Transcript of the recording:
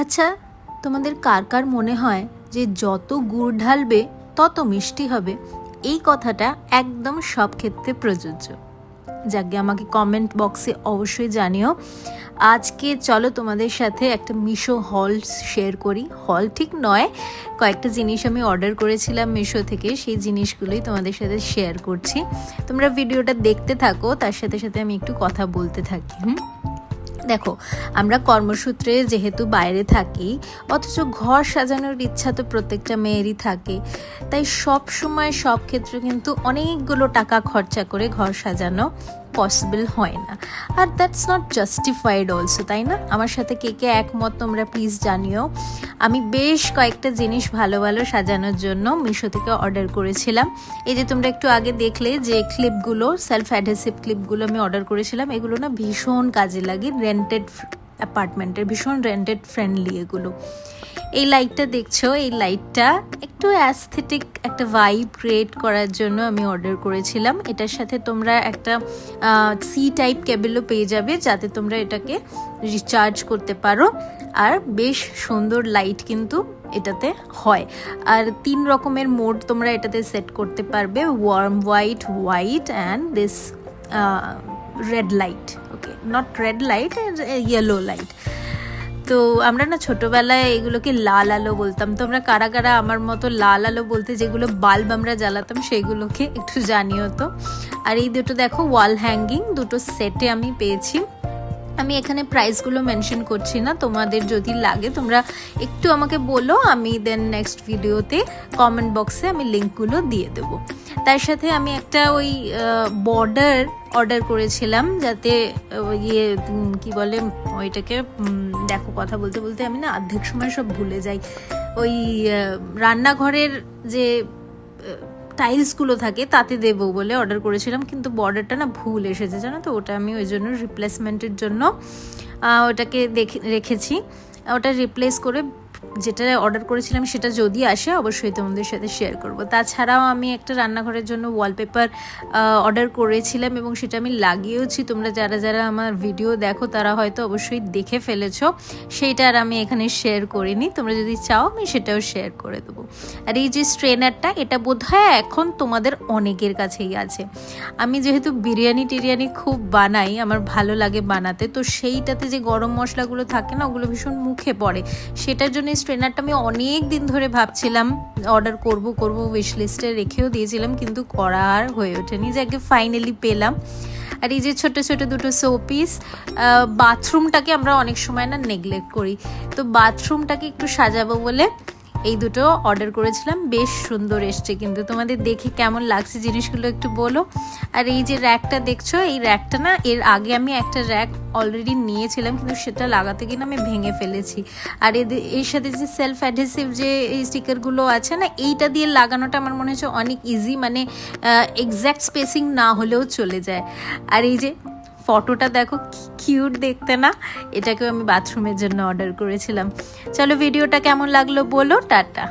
আচ্ছা, তোমাদের কার কার মনে হয় যে যত গুড় ঢালবে তত মিষ্টি হবে? এই কথাটা একদম সব ক্ষেত্রে প্রযোজ্য। যাকে আমাকে কমেন্ট বক্সে অবশ্যই জানিও। আজকে চলো তোমাদের সাথে একটা মিশো হল শেয়ার করি। হল ঠিক নয়, কয়েকটা জিনিস আমি অর্ডার করেছিলাম মিশো থেকে, সেই জিনিসগুলোই তোমাদের সাথে শেয়ার করছি। তোমরা ভিডিওটা দেখতে থাকো, তার সাথে সাথে আমি একটু কথা বলতে থাকি। দেখো, আমরা কর্মসূত্রে যেহেতু বাইরে থাকি, অথচ ঘর সাজানোর ইচ্ছা তো প্রত্যেকটা মেয়েরই থাকে। তাই সব সময় সব ক্ষেত্রে কিন্তু অনেকগুলো টাকা খরচা করে ঘর সাজানো পসিবল হয় না, আর দ্যাটস নট জাস্টিফাইড অলসো, তাই না? আমার সাথে কে কে একমত তোমরা প্লিজ জানিও। আমি বেশ কয়েকটা জিনিস ভালো ভালো সাজানোর জন্য মিশো থেকে অর্ডার করেছিলাম। এই যে তোমরা একটু আগে দেখলে যে ক্লিপগুলো, সেলফ অ্যাডহেসিভ ক্লিপগুলো আমি অর্ডার করেছিলাম, এগুলো না ভীষণ কাজে লাগে। রেন্টেড অ্যাপার্টমেন্টের ভীষণ রেন্টেড ফ্রেন্ডলি এগুলো। এই লাইটটা দেখছো, এই লাইটটা একটু অ্যাস্থেটিক একটা ভাইব ক্রিয়েট করার জন্য আমি অর্ডার করেছিলাম। এটার সাথে তোমরা একটা সি টাইপ কেবলও পেয়ে যাবে, যাতে তোমরা এটাকে রিচার্জ করতে পারো। আর বেশ সুন্দর লাইট কিন্তু এটাতে হয়। আর 3 রকমের মোড তোমরা এটাতে সেট করতে পারবে: warm white, white and this red light. Okay, not red light, yellow light. তো আমরা না ছোটবেলায় এগুলোকে লাল আলো বলতাম। তোমরা কারা কারা আমার মতো লাল আলো বলতে, যেগুলো বাল্ব আমরা জ্বালাতাম, সেগুলোকে একটু জানিও তো। আর এই দুটো দেখো ওয়াল হ্যাঙ্গিং, দুটো সেটে আমি পেয়েছি। আমি এখানে প্রাইসগুলো মেনশন করছি না, তোমাদের যদি লাগে তোমরা একটু আমাকে বলো, আমি দেন নেক্সট ভিডিওতে কমেন্ট বক্সে আমি লিঙ্কগুলো দিয়ে দেবো। তার সাথে আমি একটা ওই বর্ডার অর্ডার করেছিলাম, যাতে ইয়ে কি বলে ওইটাকে, দেখো কথা বলতে বলতে আমি না অর্ধেক সময় সব ভুলে যাই। ওই রান্নাঘরের যে টাইলসগুলো থাকে তাতে দেবো বলে অর্ডার করেছিলাম, কিন্তু বর্ডারটা না ভুল এসেছে, জানো তো। ওটা আমি ওই জন্য রিপ্লেসমেন্টের জন্য ওটাকে রেখেছি। ওটা রিপ্লেস করে যেটা অর্ডার করেছিলাম সেটা যদি আসে অবশ্যই তোমাদের সাথে শেয়ার করব। তাছাড়াও আমি একটা রান্নাঘরের জন্য ওয়ালপেপার অর্ডার করেছিলাম এবং সেটা আমি লাগিয়েওছি। তোমরা যারা যারা আমার ভিডিও দেখো তারা হয়তো অবশ্যই দেখে ফেলেছো, সেইটা আর আমি এখানে শেয়ার করিনি। তোমরা যদি চাও আমি সেটাও শেয়ার করে দেবো। আর এই যে স্ট্রেনারটা, এটা বোধহয় এখন তোমাদের অনেকের কাছেই আছে। আমি যেহেতু বিরিয়ানি টিরিয়ানি খুব বানাই, আমার ভালো লাগে বানাতে, তো সেইটাতে যে গরম মশলাগুলো থাকে না, ওগুলো ভীষণ মুখে পড়ে। সেটার জন্য স্ট্রেনারটা আমি অনেক দিন ধরে ভাবছিলাম অর্ডার করব উইশ লিস্টে রেখেও দিয়েছিলাম, কিন্তু করা আর হয়ে ওঠেনি। যাকে ফাইনালি পেলাম। আর এই যে ছোট ছোট দুটো শোপিস, বাথরুমটাকে আমরা অনেক সময় না নেগলেক্ট করি, তো বাথরুমটাকে একটু সাজাবো বলে এই দুটো অর্ডার করেছিলাম। বেশ সুন্দর এসছে, কিন্তু তোমাদের দেখে কেমন লাগছে জিনিসগুলো একটু বলো। আর এই যে র্যাকটা দেখছো, এই র্যাকটা না এর আগে আমি একটা র্যাক অলরেডি নিয়েছিলাম, কিন্তু সেটা লাগাতে গিয়ে আমি ভেঙে ফেলেছি। আর এর সাথে যে সেলফ অ্যাডহেসিভ যে এই স্টিকারগুলো আছে না, এইটা দিয়ে লাগানোটা আমার মনে হচ্ছে অনেক ইজি, মানে এক্স্যাক্ট স্পেসিং না হলেও চলে যায়। আর এই যে ফটোটা দেখো কি কিউট দেখতে না, এটাকেও আমি বাথরুমের জন্য অর্ডার করেছিলাম। চলো ভিডিওটা কেমন লাগলো বলো, টাটা।